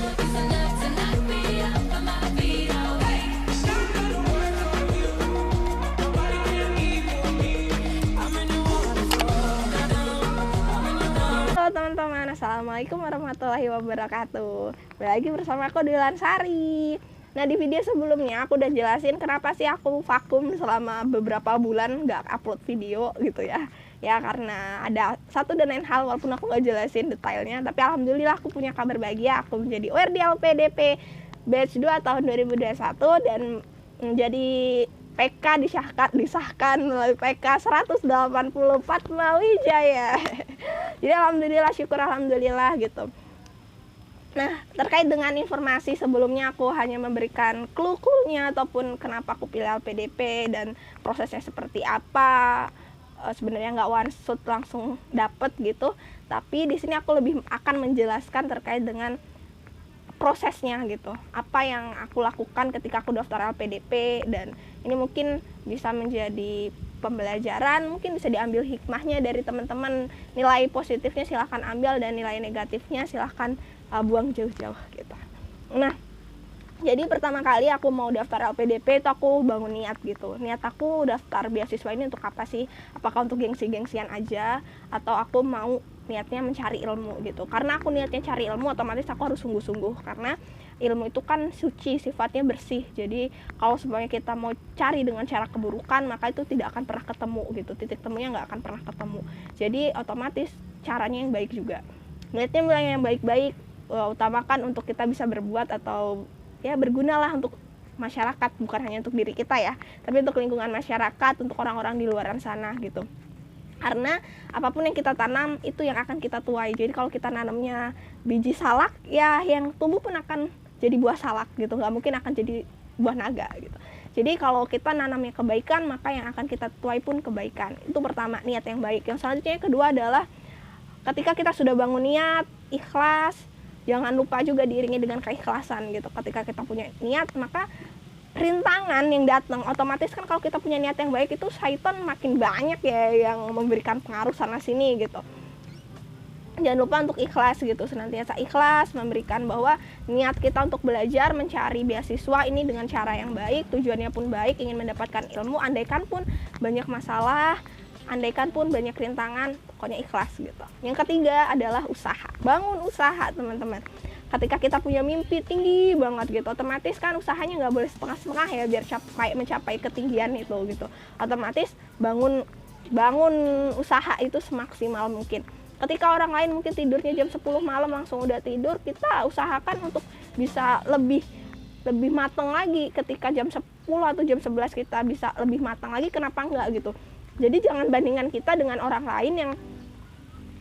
Halo teman-teman, assalamualaikum warahmatullahi wabarakatuh. Balik lagi bersama aku Dilan Sari. Nah, di video sebelumnya aku udah jelasin kenapa sih aku vakum selama beberapa bulan nggak upload video gitu ya. Ya karena ada satu dan lain hal, walaupun aku nggak jelasin detailnya, tapi alhamdulillah aku punya kabar bahagia. Aku menjadi ORD LPDP batch 2 tahun 2021 dan menjadi PK disahkan melalui PK 184 Mawijaya. Jadi alhamdulillah, syukur alhamdulillah gitu. Nah, terkait dengan informasi sebelumnya aku hanya memberikan clue-cluenya ataupun kenapa aku pilih LPDP dan prosesnya seperti apa. Sebenarnya nggak one shot langsung dapet gitu, tapi di sini aku lebih akan menjelaskan terkait dengan prosesnya gitu, apa yang aku lakukan ketika aku daftar LPDP, dan ini mungkin bisa menjadi pembelajaran, mungkin bisa diambil hikmahnya dari teman-teman. Nilai positifnya silahkan ambil dan nilai negatifnya silahkan buang jauh-jauh gitu. Nah, jadi pertama kali aku mau daftar LPDP itu aku bangun niat gitu. Niat aku daftar beasiswa ini untuk apa sih? Apakah untuk gengsi-gengsian aja atau aku mau niatnya mencari ilmu gitu. Karena aku niatnya cari ilmu, otomatis aku harus sungguh-sungguh karena ilmu itu kan suci, sifatnya bersih. Jadi kalau semuanya kita mau cari dengan cara keburukan, maka itu tidak akan pernah ketemu gitu. Titik temunya nggak akan pernah ketemu. Jadi otomatis caranya yang baik juga. Niatnya mulai yang baik-baik, utamakan untuk kita bisa berbuat atau ya bergunalah untuk masyarakat, bukan hanya untuk diri kita ya, tapi untuk lingkungan masyarakat, untuk orang-orang di luar sana gitu. Karena apapun yang kita tanam itu yang akan kita tuai. Jadi kalau kita nanamnya biji salak, ya yang tumbuh pun akan jadi buah salak gitu, nggak mungkin akan jadi buah naga gitu. Jadi kalau kita nanamnya kebaikan, maka yang akan kita tuai pun kebaikan. Itu pertama, niat yang baik. Yang selanjutnya yang kedua adalah ketika kita sudah bangun niat, ikhlas, jangan lupa juga diiringi dengan keikhlasan gitu. Ketika kita punya niat, maka rintangan yang datang otomatis kan, kalau kita punya niat yang baik itu syaitan makin banyak ya yang memberikan pengaruh sana sini gitu. Jangan lupa untuk ikhlas gitu, senantiasa ikhlas memberikan bahwa niat kita untuk belajar mencari beasiswa ini dengan cara yang baik, tujuannya pun baik, ingin mendapatkan ilmu, andaikan pun banyak masalah, andaikan pun banyak rintangan, pokoknya ikhlas gitu. Yang ketiga adalah usaha. Bangun usaha teman-teman. Ketika kita punya mimpi tinggi banget gitu, otomatis kan usahanya nggak boleh setengah-setengah ya, biar mencapai ketinggian itu gitu. Otomatis bangun usaha itu semaksimal mungkin. Ketika orang lain mungkin tidurnya jam 10 malam langsung udah tidur, kita usahakan untuk bisa lebih matang lagi. Ketika jam 10 atau jam 11 kita bisa lebih matang lagi, kenapa enggak gitu. Jadi jangan bandingkan kita dengan orang lain yang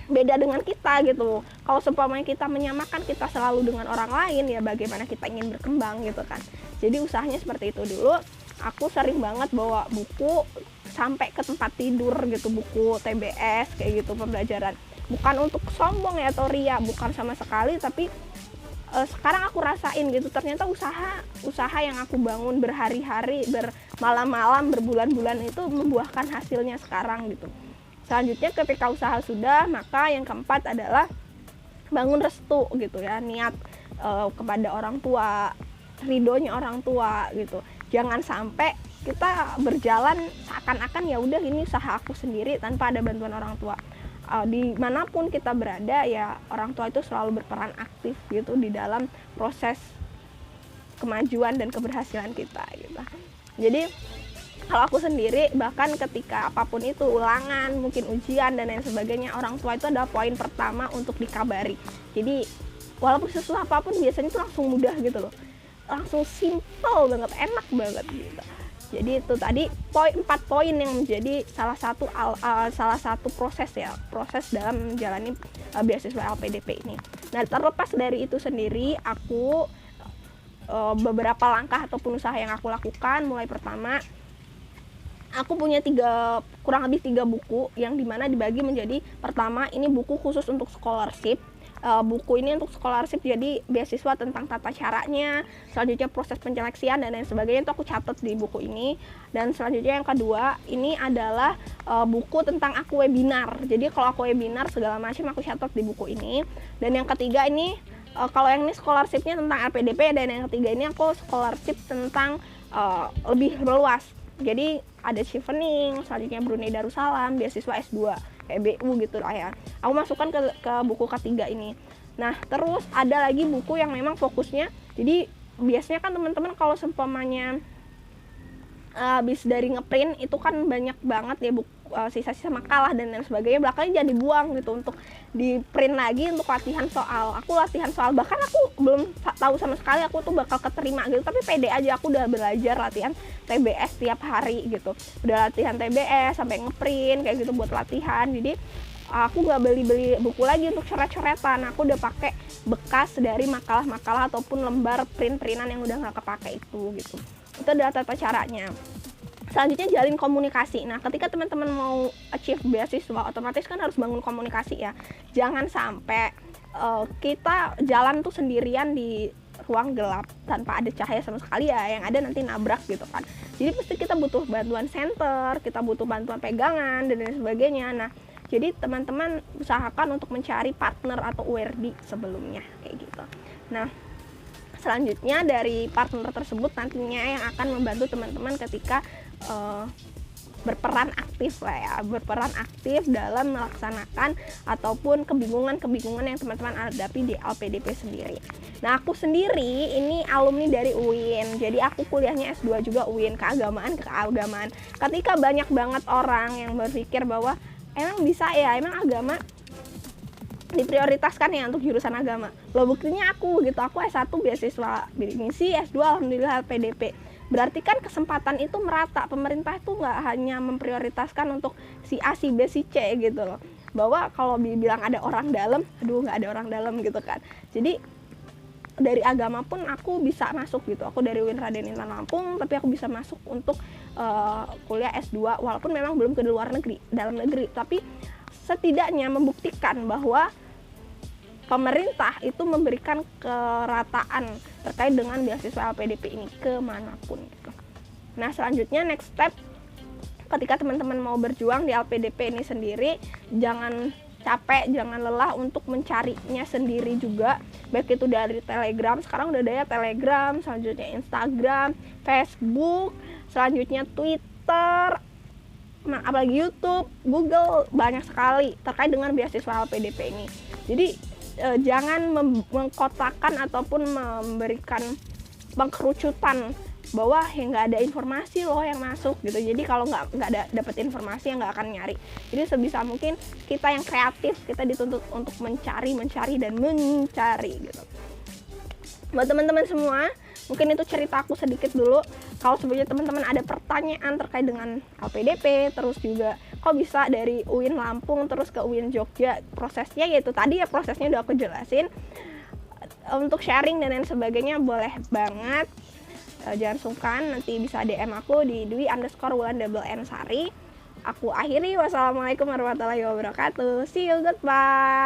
beda dengan kita gitu. Kalau seumpamanya kita menyamakan kita selalu dengan orang lain, ya bagaimana kita ingin berkembang gitu kan. Jadi usahanya seperti itu dulu. Aku sering banget bawa buku sampai ke tempat tidur gitu, buku TBS kayak gitu, pembelajaran. Bukan untuk sombong ya atau ria, bukan sama sekali, tapi sekarang aku rasain gitu, ternyata usaha yang aku bangun berhari-hari, bermalam-malam, berbulan-bulan itu membuahkan hasilnya sekarang gitu. Selanjutnya ketika usaha sudah, maka yang keempat adalah bangun restu gitu ya, niat kepada orang tua, ridhonya orang tua gitu. Jangan sampai kita berjalan seakan-akan ya udah ini usaha aku sendiri tanpa ada bantuan orang tua. Dimanapun kita berada ya, orang tua itu selalu berperan aktif gitu di dalam proses kemajuan dan keberhasilan kita gitu. Jadi kalau aku sendiri, bahkan ketika apapun itu, ulangan, mungkin ujian dan lain sebagainya, orang tua itu adalah poin pertama untuk dikabari. Jadi walaupun susah apapun biasanya itu langsung mudah gitu loh, langsung simple banget, enak banget gitu. Jadi itu tadi 4 poin yang menjadi salah satu proses dalam menjalani beasiswa LPDP ini. Nah, terlepas dari itu sendiri, aku beberapa langkah ataupun usaha yang aku lakukan. Mulai pertama, aku punya kurang lebih 3 buku yang dimana dibagi menjadi, pertama ini buku khusus untuk scholarship. Buku ini untuk scholarship, jadi beasiswa tentang tata caranya, selanjutnya proses penyeleksian dan lain sebagainya, itu aku catat di buku ini. Dan selanjutnya yang kedua, ini adalah buku tentang aku webinar. Jadi kalau aku webinar segala macam aku catat di buku ini. Dan yang ketiga ini kalau yang ini scholarship-nya tentang LPDP, dan yang ketiga ini aku scholarship tentang lebih meluas. Jadi ada chevening, selanjutnya Brunei Darussalam, beasiswa S2 EBU gitu lah ya. Aku masukkan ke buku ketiga ini. Nah, terus ada lagi buku yang memang fokusnya, jadi biasanya kan teman-teman kalau seumpamanya habis dari ngeprint itu kan banyak banget ya buku sisa-sisa makalah dan lain sebagainya, belakangnya jadi buang gitu untuk di print lagi untuk latihan soal. Aku latihan soal, bahkan aku belum tahu sama sekali aku tuh bakal keterima gitu, tapi pede aja aku udah belajar latihan TBS tiap hari gitu, udah latihan TBS sampai ngeprint kayak gitu buat latihan. Jadi aku nggak beli buku lagi untuk coret-coretan, aku udah pakai bekas dari makalah-makalah ataupun lembar print-printan yang udah nggak kepake itu gitu. Itu adalah tata caranya. Selanjutnya jalin komunikasi. Nah, ketika teman-teman mau achieve beasiswa, otomatis kan harus bangun komunikasi ya. Jangan sampai kita jalan tuh sendirian di ruang gelap tanpa ada cahaya sama sekali ya, yang ada nanti nabrak gitu kan. Jadi pasti kita butuh bantuan center, kita butuh bantuan pegangan dan lain sebagainya. Nah, jadi teman-teman usahakan untuk mencari partner atau URD sebelumnya kayak gitu. Nah, selanjutnya dari partner tersebut nantinya yang akan membantu teman-teman ketika berperan aktif lah ya, berperan aktif dalam melaksanakan ataupun kebingungan yang teman-teman hadapi di LPDP sendiri. Nah, aku sendiri ini alumni dari UIN, jadi aku kuliahnya S2 juga UIN, keagamaan. Ketika banyak banget orang yang berpikir bahwa emang bisa ya, emang agama diprioritaskan ya untuk jurusan agama. Loh, buktinya aku gitu, aku S1 beasiswa misi, S2 alhamdulillah LPDP. Berarti kan kesempatan itu merata, pemerintah itu nggak hanya memprioritaskan untuk si A, si B, si C gitu loh. Bahwa kalau dibilang ada orang dalam, aduh nggak ada orang dalam gitu kan. Jadi dari agama pun aku bisa masuk gitu. Aku dari UIN Raden Intan Lampung, tapi aku bisa masuk untuk kuliah S2 walaupun memang belum ke luar negeri, dalam negeri. Tapi setidaknya membuktikan bahwa pemerintah itu memberikan kerataan terkait dengan beasiswa LPDP ini kemanapun gitu. Nah, selanjutnya next step ketika teman-teman mau berjuang di LPDP ini sendiri, jangan capek, jangan lelah untuk mencarinya sendiri juga, baik itu dari Telegram, sekarang udah ada ya Telegram, selanjutnya Instagram, Facebook, selanjutnya Twitter, apalagi YouTube, Google, banyak sekali terkait dengan beasiswa LPDP ini. Jadi jangan mengkotakkan ataupun memberikan pengkerucutan bahwa nggak ada informasi loh yang masuk gitu. Jadi kalau nggak ada dapat informasi, yang nggak akan nyari. Jadi sebisa mungkin kita yang kreatif, kita dituntut untuk mencari dan mencari gitu. Buat teman-teman semua, mungkin itu cerita aku sedikit dulu. Kalau sebenarnya teman-teman ada pertanyaan terkait dengan LPDP, terus juga kok bisa dari UIN Lampung terus ke UIN Jogja, prosesnya yaitu tadi ya, prosesnya udah aku jelasin. Untuk sharing dan lain sebagainya boleh banget, jangan sungkan, nanti bisa DM aku di Dwi_Wulan_Sari. Aku akhiri, wassalamualaikum warahmatullahi wabarakatuh. See you, goodbye.